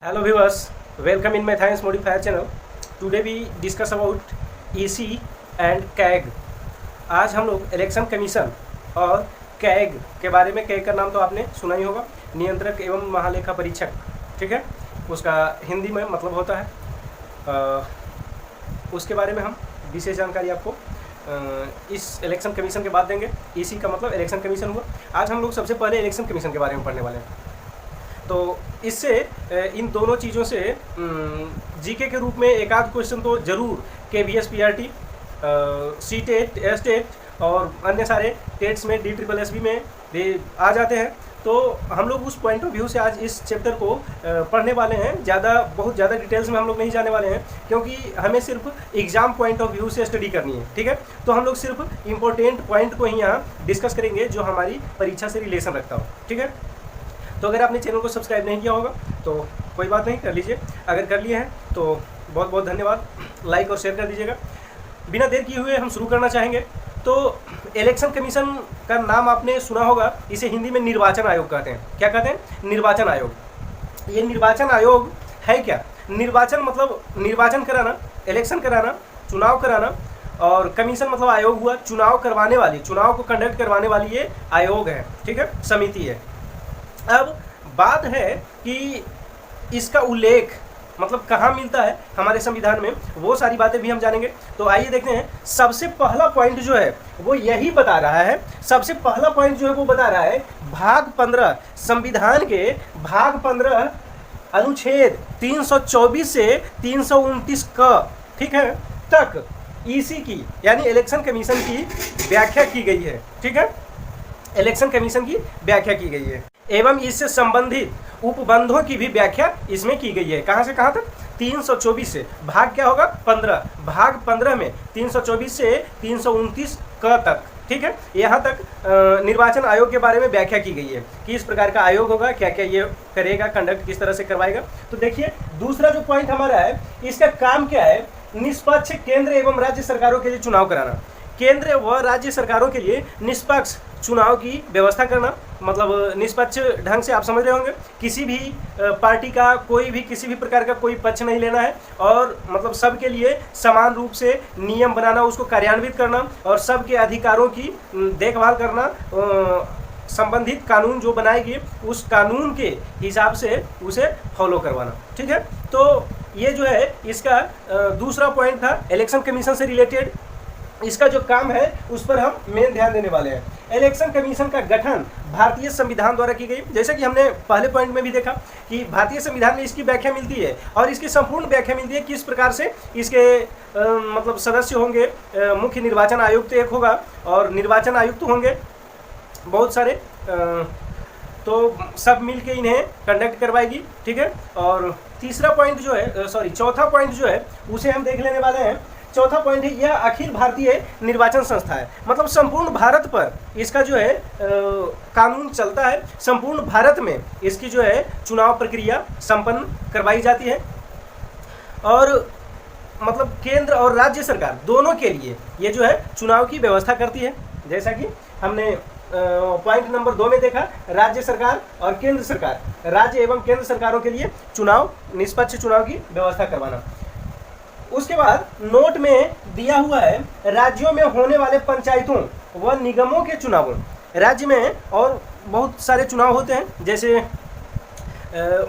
Hello viewers, welcome in my Science Modifier channel. Today we discuss about EC and CAG. आज हम लोग election commission और CAG के बारे में, कैग का नाम तो आपने सुना ही होगा, नियंत्रक एवं महालेखा परीक्षक, ठीक है। उसका हिंदी में मतलब होता है। उसके बारे में हम विशेष जानकारी आपको इस इलेक्शन कमीशन के बाद देंगे। EC का मतलब इलेक्शन कमीशन हुआ। आज हम लोग सबसे पहले इलेक्शन कमीशन के बारे में पढ़ने वाले हैं। तो इससे इन दोनों चीज़ों से जीके के रूप में एक आध क्वेश्चन तो जरूर KVS PRT, C-टेट, S-टेट और अन्य सारे टेट्स में, DSSB में भी आ जाते हैं। तो हम लोग उस पॉइंट ऑफ व्यू से आज इस चैप्टर को पढ़ने वाले हैं। बहुत ज़्यादा डिटेल्स में हम लोग नहीं जाने वाले हैं, क्योंकि हमें सिर्फ एग्जाम पॉइंट ऑफ व्यू से स्टडी करनी है, ठीक है। तो हम लोग सिर्फ इम्पोर्टेंट पॉइंट को ही यहाँ डिस्कस करेंगे जो हमारी परीक्षा से रिलेशन रखता हो, ठीक है। तो अगर आपने चैनल को सब्सक्राइब नहीं किया होगा तो कोई बात नहीं, कर लीजिए। अगर कर लिए हैं तो बहुत बहुत धन्यवाद, लाइक और शेयर कर दीजिएगा। बिना देर किए हुए हम शुरू करना चाहेंगे। तो इलेक्शन कमीशन का नाम आपने सुना होगा, इसे हिंदी में निर्वाचन आयोग कहते हैं। क्या कहते हैं? निर्वाचन आयोग। ये निर्वाचन आयोग है क्या? निर्वाचन मतलब निर्वाचन कराना, इलेक्शन कराना, चुनाव कराना, और कमीशन मतलब आयोग हुआ, चुनाव करवाने वाली, चुनाव को कंडक्ट करवाने वाली ये आयोग है, ठीक है, समिति है। अब बात है कि इसका उल्लेख मतलब कहाँ मिलता है हमारे संविधान में, वो सारी बातें भी हम जानेंगे। तो आइए देखते हैं। सबसे पहला पॉइंट जो है वो यही बता रहा है, सबसे पहला पॉइंट जो है वो बता रहा है भाग 15, संविधान के भाग 15 अनुच्छेद 324 से 329 क, ठीक है, तक EC की यानी इलेक्शन कमीशन की व्याख्या की गई है, ठीक है। इलेक्शन कमीशन की व्याख्या की गई है एवं इससे संबंधित उपबंधों की भी व्याख्या इसमें की गई है। कहां से कहां तक? 324 से, भाग क्या होगा? 15, भाग 15 में 324 से 329 क तक, ठीक है। यहाँ तक निर्वाचन आयोग के बारे में व्याख्या की गई है कि इस प्रकार का आयोग होगा, क्या क्या ये करेगा, कंडक्ट किस तरह से करवाएगा। तो देखिए, दूसरा जो पॉइंट हमारा है, इसका काम क्या है? निष्पक्ष केंद्र एवं राज्य सरकारों के लिए चुनाव कराना। केंद्र व राज्य सरकारों के लिए निष्पक्ष चुनाव की व्यवस्था करना, मतलब निष्पक्ष ढंग से आप समझ रहे होंगे, किसी भी पार्टी का कोई भी किसी भी प्रकार का कोई पक्ष नहीं लेना है, और मतलब सबके लिए समान रूप से नियम बनाना, उसको कार्यान्वित करना और सबके अधिकारों की देखभाल करना, संबंधित कानून जो बनाएगी उस कानून के हिसाब से उसे फॉलो करवाना, ठीक है। तो ये जो है इसका दूसरा पॉइंट था इलेक्शन कमीशन से रिलेटेड। इसका जो काम है उस पर हम मेन ध्यान देने वाले हैं। इलेक्शन कमीशन का गठन भारतीय संविधान द्वारा की गई। जैसे कि हमने पहले पॉइंट में भी देखा कि भारतीय संविधान में इसकी व्याख्या मिलती है, और इसकी संपूर्ण व्याख्या मिलती है किस प्रकार से इसके मतलब सदस्य होंगे। मुख्य निर्वाचन आयुक्त एक होगा और निर्वाचन आयुक्त होंगे बहुत सारे, तो सब मिलके इन्हें कंडक्ट करवाएगी, ठीक है। और तीसरा पॉइंट जो है, चौथा पॉइंट जो है उसे हम देख लेने वाले हैं। चौथा पॉइंट है, यह अखिल भारतीय निर्वाचन संस्था है, मतलब संपूर्ण भारत पर इसका जो है कानून चलता है। संपूर्ण भारत में इसकी जो है चुनाव प्रक्रिया संपन्न करवाई जाती है, और मतलब केंद्र और राज्य सरकार दोनों के लिए ये जो है चुनाव की व्यवस्था करती है। जैसा कि हमने पॉइंट नंबर 2 में देखा, राज्य सरकार और केंद्र सरकार, राज्य एवं केंद्र सरकारों के लिए चुनाव, निष्पक्ष चुनाव की व्यवस्था करवाना। उसके बाद नोट में दिया हुआ है राज्यों में होने वाले पंचायतों व निगमों के चुनावों। राज्य में और बहुत सारे चुनाव होते हैं, जैसे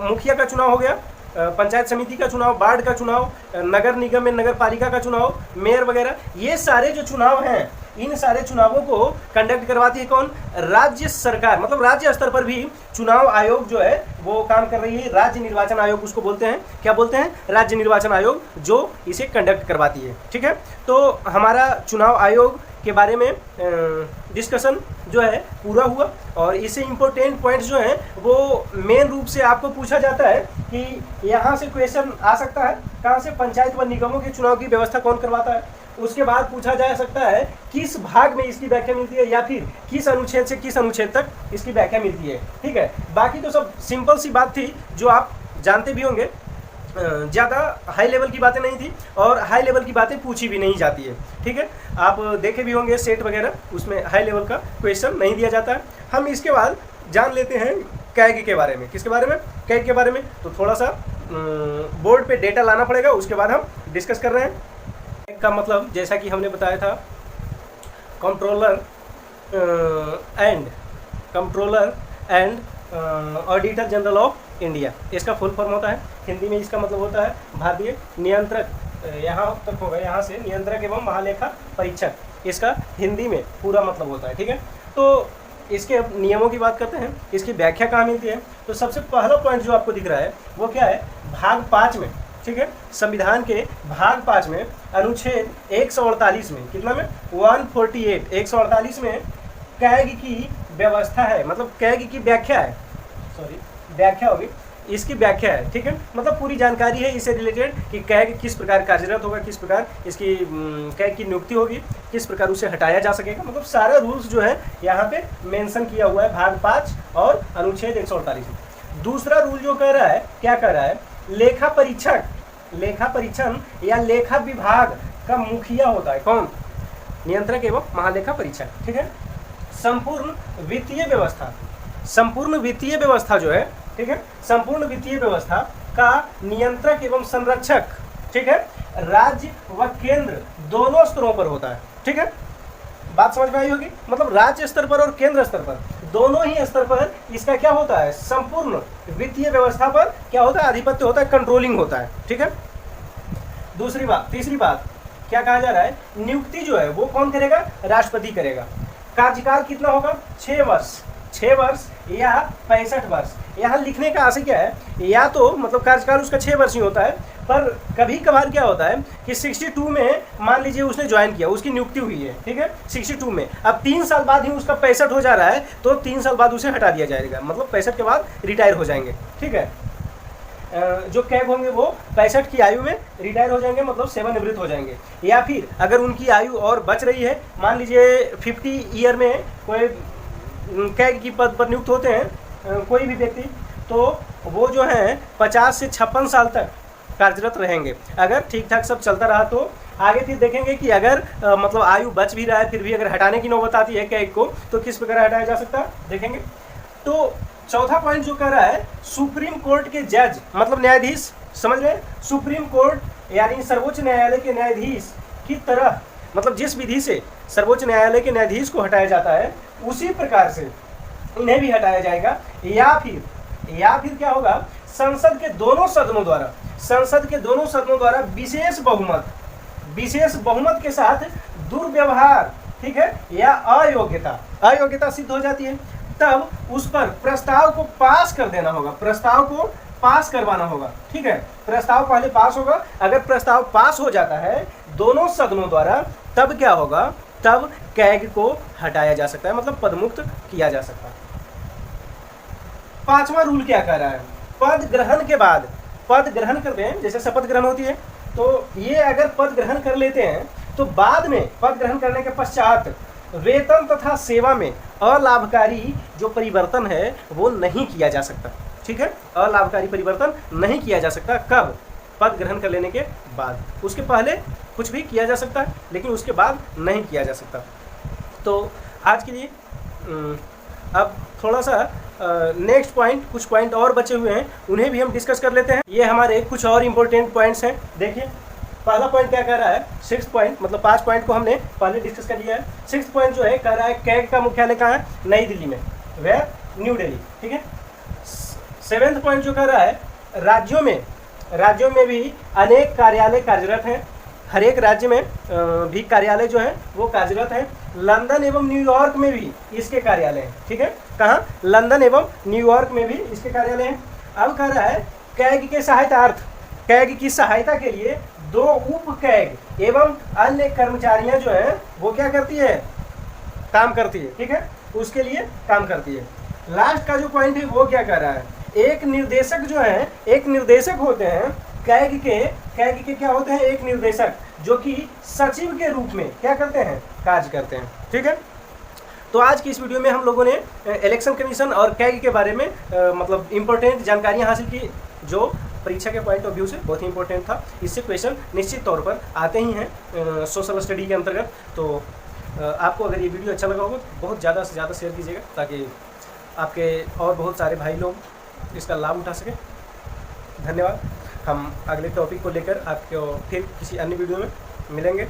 मुखिया का चुनाव हो गया, पंचायत समिति का चुनाव, वार्ड का चुनाव, नगर निगम में नगर पालिका का चुनाव, मेयर वगैरह, ये सारे जो चुनाव हैं, इन सारे चुनावों को कंडक्ट करवाती है कौन? राज्य सरकार। मतलब राज्य स्तर पर भी चुनाव आयोग जो है वो काम कर रही है। राज्य निर्वाचन आयोग उसको बोलते हैं। क्या बोलते हैं? राज्य निर्वाचन आयोग, जो इसे कंडक्ट करवाती है, ठीक है। तो हमारा चुनाव आयोग के बारे में डिस्कशन जो है पूरा हुआ, और इससे इम्पोर्टेंट पॉइंट्स जो हैं वो मेन रूप से आपको पूछा जाता है कि यहाँ से क्वेश्चन आ सकता है, कहाँ से? पंचायत व निगमों के चुनाव की व्यवस्था कौन करवाता है। उसके बाद पूछा जा सकता है किस भाग में इसकी व्याख्या मिलती है, या फिर किस अनुच्छेद से किस अनुच्छेद तक इसकी व्याख्या मिलती है, ठीक है। बाकी तो सब सिंपल सी बात थी जो आप जानते भी होंगे। ज़्यादा हाई लेवल की बातें नहीं थी, और हाई लेवल की बातें पूछी भी नहीं जाती है, ठीक है। आप देखे भी होंगे सेट वगैरह, उसमें हाई लेवल का क्वेश्चन नहीं दिया जाता है। हम इसके बाद जान लेते हैं कैग के बारे में। किसके बारे में? कैग के बारे में। तो थोड़ा सा बोर्ड पे डेटा लाना पड़ेगा, उसके बाद हम डिस्कस कर रहे हैं। का मतलब जैसा कि हमने बताया था, controller and auditor general of India, इसका फुल फॉर्म होता है। हिंदी में इसका मतलब होता है भारतीय नियंत्रक, यहाँ तक होगा, यहाँ से नियंत्रक एवं महालेखा परीक्षक, इसका हिंदी में पूरा मतलब होता है। ठीक है, तो इसके नियमों की बात करते हैं, इसकी व्याख्या कहाँ मिलती है। तो सबसे पहला पॉइंट जो आपको दिख रहा है वो क्या है, भाग 5 में, ठीक है, संविधान के भाग 5 में अनुच्छेद 148 में, कितना में, 148, 148 में कैग की व्यवस्था है, मतलब कैग की व्याख्या है, सॉरी व्याख्या होगी, इसकी व्याख्या है। ठीक है, मतलब पूरी जानकारी है इससे रिलेटेड कि कैग किस प्रकार कार्यरत होगा, किस प्रकार इसकी कैग की नियुक्ति होगी, किस प्रकार उसे हटाया जा सकेगा, मतलब सारा रूल्स जो है यहाँ पे मेंशन किया हुआ है भाग 5 और अनुच्छेद 148 में। दूसरा रूल जो कह रहा है, क्या कह रहा है, लेखा परीक्षक, लेखा परीक्षण या लेखा विभाग का मुखिया होता है कौन, नियंत्रक एवं महालेखा परीक्षक। ठीक है, संपूर्ण वित्तीय व्यवस्था, संपूर्ण वित्तीय व्यवस्था जो है, ठीक है, संपूर्ण वित्तीय व्यवस्था का नियंत्रक एवं संरक्षक, ठीक है, राज्य व केंद्र दोनों स्तरों पर होता है। ठीक है, बात समझ में आई होगी, मतलब राज्य स्तर पर और केंद्र स्तर पर, दोनों ही स्तर पर इसका क्या होता है, संपूर्ण वित्तीय व्यवस्था पर क्या होता है, आधिपत्य होता है, कंट्रोलिंग होता है। ठीक है, दूसरी बात, तीसरी बात क्या कहा जा रहा है, नियुक्ति जो है वो कौन करेगा, राष्ट्रपति करेगा। कार्यकाल कितना होगा, 6 वर्ष, 6 वर्ष या 65 वर्ष। यहाँ लिखने का आशय क्या है, या तो मतलब कार्यकाल उसका 6 वर्ष ही होता है, पर कभी कभार क्या होता है कि 62 में मान लीजिए उसने ज्वाइन किया, उसकी नियुक्ति हुई है, ठीक है, 62 में, अब 3 साल बाद ही उसका 65 हो जा रहा है, तो 3 साल बाद उसे हटा दिया जाएगा, मतलब 65 के बाद रिटायर हो जाएंगे। ठीक है, जो कैग होंगे वो 65 की आयु में रिटायर हो जाएंगे, मतलब सेवानिवृत्त हो जाएंगे। या फिर अगर उनकी आयु और बच रही है, मान लीजिए 50 ईयर में कोई कैग की पद पर नियुक्त होते हैं कोई भी व्यक्ति, तो वो जो है 50 से 56 साल तक कार्यरत रहेंगे। अगर ठीक ठाक सब चलता रहा तो आगे फिर देखेंगे कि अगर मतलब आयु बच भी रहा है, फिर भी अगर हटाने की नौबत आती है कैग को, तो किस प्रकार हटाया जा सकता है, देखेंगे। तो चौथा पॉइंट जो कर रहा है, सुप्रीम कोर्ट के जज, मतलब न्यायाधीश, समझ रहे हैं, सुप्रीम कोर्ट यानी सर्वोच्च न्यायालय के न्यायाधीश की तरह, मतलब जिस विधि से सर्वोच्च न्यायालय के न्यायाधीश को हटाया जाता है उसी प्रकार से इन्हें भी हटाया जाएगा। या फिर क्या होगा, संसद के दोनों सदनों द्वारा, संसद के दोनों सदनों द्वारा विशेष बहुमत के साथ दुर्व्यवहार, ठीक है, या अयोग्यता सिद्ध हो जाती है, तब उस पर प्रस्ताव को पास कर देना होगा, प्रस्ताव को पास करवाना होगा। ठीक है, प्रस्ताव पहले पास होगा, अगर प्रस्ताव पास हो जाता है दोनों सदनों द्वारा, तब क्या होगा, तब कैग को हटाया जा सकता है, मतलब पदमुक्त किया जा सकता है। पांचवा रूल क्या कह रहा है, पद ग्रहण के बाद, पद ग्रहण करते हैं, जैसे शपथ ग्रहण होती है, तो ये अगर पद ग्रहण कर लेते हैं तो बाद में पद ग्रहण करने के पश्चात वेतन तथा सेवा में अलाभकारी जो परिवर्तन है वो नहीं किया जा सकता। ठीक है, अलाभकारी परिवर्तन नहीं किया जा सकता, कब, पद ग्रहण कर लेने के बाद, उसके पहले कुछ भी किया जा सकता है लेकिन उसके बाद नहीं किया जा सकता। तो आज के लिए अब थोड़ा सा नेक्स्ट पॉइंट, कुछ पॉइंट और बचे हुए हैं, उन्हें भी हम डिस्कस कर लेते हैं। ये हमारे कुछ और इम्पोर्टेंट पॉइंट्स हैं। देखिए पहला पॉइंट क्या कह रहा है, 6th पॉइंट, मतलब 5 पॉइंट को हमने पहले डिस्कस कर लिया है। 6th पॉइंट जो है कह रहा है कैग का मुख्यालय कहाँ है, नई दिल्ली में, वह न्यू दिल्ली। ठीक है, 7th पॉइंट जो कह रहा है राज्यों में भी अनेक कार्यालय कार्यरत हैं, हर एक राज्य में भी कार्यालय जो है वो कार्यरत है। लंदन एवं न्यूयॉर्क में भी इसके कार्यालय हैं। ठीक है, कहाँ, लंदन एवं न्यूयॉर्क में भी इसके कार्यालय हैं। अब कह रहा है कैग के सहायतार्थ, कैग की सहायता के लिए 2 उप कैग एवं अन्य कर्मचारियां जो हैं वो क्या करती है, काम करती है। ठीक है, उसके लिए काम करती है। लास्ट का जो पॉइंट है वो क्या कह रहा है, एक निर्देशक जो है, एक निर्देशक होते हैं कैग के क्या होते हैं, एक निर्देशक जो कि सचिव के रूप में क्या करते हैं, कार्य करते हैं। ठीक है, तो आज की इस वीडियो में हम लोगों ने इलेक्शन कमीशन और कैग के बारे में मतलब इम्पोर्टेंट जानकारियां हासिल की, जो परीक्षा के पॉइंट ऑफ व्यू से बहुत ही इंपॉर्टेंट था। इससे क्वेश्चन निश्चित तौर पर आते ही हैं सोशल स्टडी के अंतर्गत। तो आपको अगर ये वीडियो अच्छा लगा होगा तो बहुत ज़्यादा से ज़्यादा शेयर कीजिएगा, ताकि आपके और बहुत सारे भाई लोग इसका लाभ उठा सकें। धन्यवाद। हम अगले टॉपिक को लेकर आपको फिर किसी अन्य वीडियो में मिलेंगे।